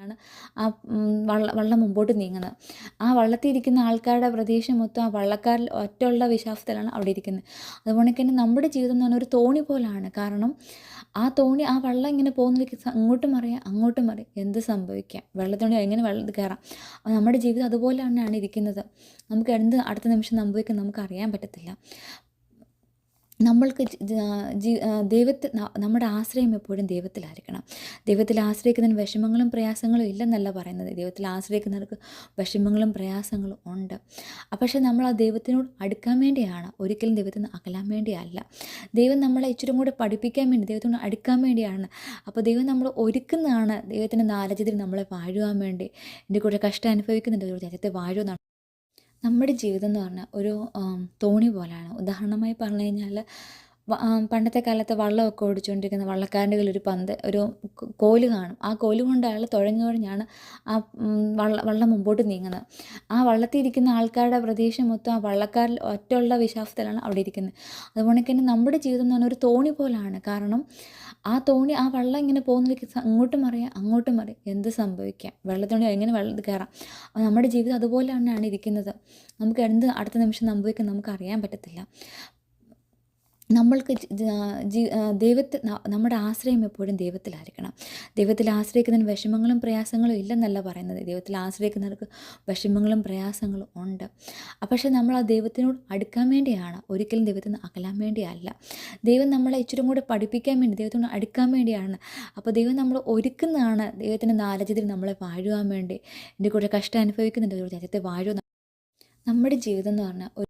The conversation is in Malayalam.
ാണ് ആ വള്ളം മുമ്പോട്ട് നീങ്ങുന്നത്. ആ വള്ളത്തിൽ ഇരിക്കുന്ന ആൾക്കാരുടെ പ്രതീക്ഷ മൊത്തം ആ വള്ളക്കാരിൽ ഒറ്റയുള്ള വിശ്വാസത്തിലാണ് അവിടെ ഇരിക്കുന്നത്. അതുപോലെ തന്നെ നമ്മുടെ ജീവിതം എന്ന് പറഞ്ഞാൽ ഒരു തോണി പോലാണ്. കാരണം ആ തോണി ആ വള്ളം ഇങ്ങനെ പോകുന്നതിലേക്ക് അങ്ങോട്ടും മറിയാം അങ്ങോട്ടും മറിയാം, എന്ത് സംഭവിക്കാം, വെള്ളത്തോണി എങ്ങനെ വെള്ളത്തിൽ കയറാം. നമ്മുടെ ജീവിതം അതുപോലെ തന്നെയാണ് ഇരിക്കുന്നത്. നമുക്ക് എന്ത് അടുത്ത നിമിഷം സംഭവിക്കും നമുക്ക് അറിയാൻ പറ്റത്തില്ല. നമ്മൾക്ക് ദൈവത്തിൽ നമ്മുടെ ആശ്രയം എപ്പോഴും ദൈവത്തിലായിരിക്കണം. ദൈവത്തിൽ ആശ്രയിക്കുന്നതിന് വിഷമങ്ങളും പ്രയാസങ്ങളും ഇല്ലെന്നല്ല പറയുന്നത്. ദൈവത്തിൽ ആശ്രയിക്കുന്നവർക്ക് വിഷമങ്ങളും പ്രയാസങ്ങളും ഉണ്ട്. പക്ഷേ നമ്മൾ ആ ദൈവത്തിനോട് അടുക്കാൻ വേണ്ടിയാണ്, ഒരിക്കലും ദൈവത്തിൽ നിന്ന് അകലാൻ വേണ്ടിയല്ല. ദൈവം നമ്മളെ ഇച്ചിരി കൂടെ പഠിപ്പിക്കാൻ വേണ്ടി, ദൈവത്തിനോട് അടുക്കാൻ വേണ്ടിയാണ്. അപ്പോൾ ദൈവം നമ്മൾ ഒരുക്കുന്നതാണ് ദൈവത്തിൻ്റെ നാലജത്തിൽ നമ്മളെ വാഴുവാൻ വേണ്ടി. എൻ്റെ കൂടെ കഷ്ടം അനുഭവിക്കുന്നുണ്ട്, ഒരു രാജ്യത്തെ വാഴുമെന്നാണ്. നമ്മുടെ ജീവിതം എന്ന് പറഞ്ഞാൽ ഒരു തോണി പോലെയാണ്. ഉദാഹരണമായി പറഞ്ഞു കഴിഞ്ഞാൽ പണ്ടത്തെ കാലത്ത് വള്ളമൊക്കെ ഓടിച്ചുകൊണ്ടിരിക്കുന്ന വള്ളക്കാരൻ്റെ കയ്യിൽ ഒരു ഒരു കോല് കാണും. ആ കോല് കൊണ്ട് അയാൾ തുഴഞ്ഞാണ് ആ വള്ളം മുമ്പോട്ട് നീങ്ങുന്നത്. ആ വള്ളത്തിൽ ഇരിക്കുന്ന ആൾക്കാരുടെ പ്രതീക്ഷ മൊത്തം ആ വള്ളക്കാരിൽ ഒറ്റയുള്ള വിശ്വാസത്തിലാണ് അവിടെ ഇരിക്കുന്നത്. അതുപോലെ തന്നെ നമ്മുടെ ജീവിതം എന്ന് പറഞ്ഞാൽ ഒരു തോണി പോലാണ്. കാരണം ആ തോണി ആ വള്ളം ഇങ്ങനെ പോകുന്നതിലേക്ക് അങ്ങോട്ടും മറിയാം അങ്ങോട്ടും മറിയാം, എന്ത് സംഭവിക്കാം, വെള്ളത്തോണി എങ്ങനെ വെള്ളത്തിൽ കയറാം. നമ്മുടെ ജീവിതം അതുപോലെ തന്നെയാണ് ഇരിക്കുന്നത്. നമുക്ക് എന്ത് അടുത്ത നിമിഷം സംഭവിക്കും നമുക്ക് അറിയാൻ പറ്റത്തില്ല. നമ്മൾക്ക് ദൈവത്തിൽ നമ്മുടെ ആശ്രയം എപ്പോഴും ദൈവത്തിലായിരിക്കണം. ദൈവത്തിൽ ആശ്രയിക്കുന്നതിന് വിഷമങ്ങളും പ്രയാസങ്ങളും ഇല്ലെന്നല്ല പറയുന്നത്. ദൈവത്തിൽ ആശ്രയിക്കുന്നവർക്ക് വിഷമങ്ങളും പ്രയാസങ്ങളും ഉണ്ട്. പക്ഷേ നമ്മൾ ആ ദൈവത്തിനോട് അടുക്കാൻ വേണ്ടിയാണ്, ഒരിക്കലും ദൈവത്തിൽ നിന്ന് അകലാൻ വേണ്ടിയല്ല. ദൈവം നമ്മളെ ഇച്ചിരി കൂടെ പഠിപ്പിക്കാൻ വേണ്ടി, ദൈവത്തിനോട് അടുക്കാൻ വേണ്ടിയാണ്. അപ്പോൾ ദൈവം നമ്മൾ ഒരുക്കുന്നതാണ് ദൈവത്തിൻ്റെ നാലജത്തിൽ നമ്മളെ വാഴുവാൻ വേണ്ടി. എൻ്റെ കൂടെ കഷ്ടം അനുഭവിക്കുന്നുണ്ട്, ഒരു രാജ്യത്തെ വാഴുമെന്നാണ്. നമ്മുടെ ജീവിതം എന്ന് പറഞ്ഞാൽ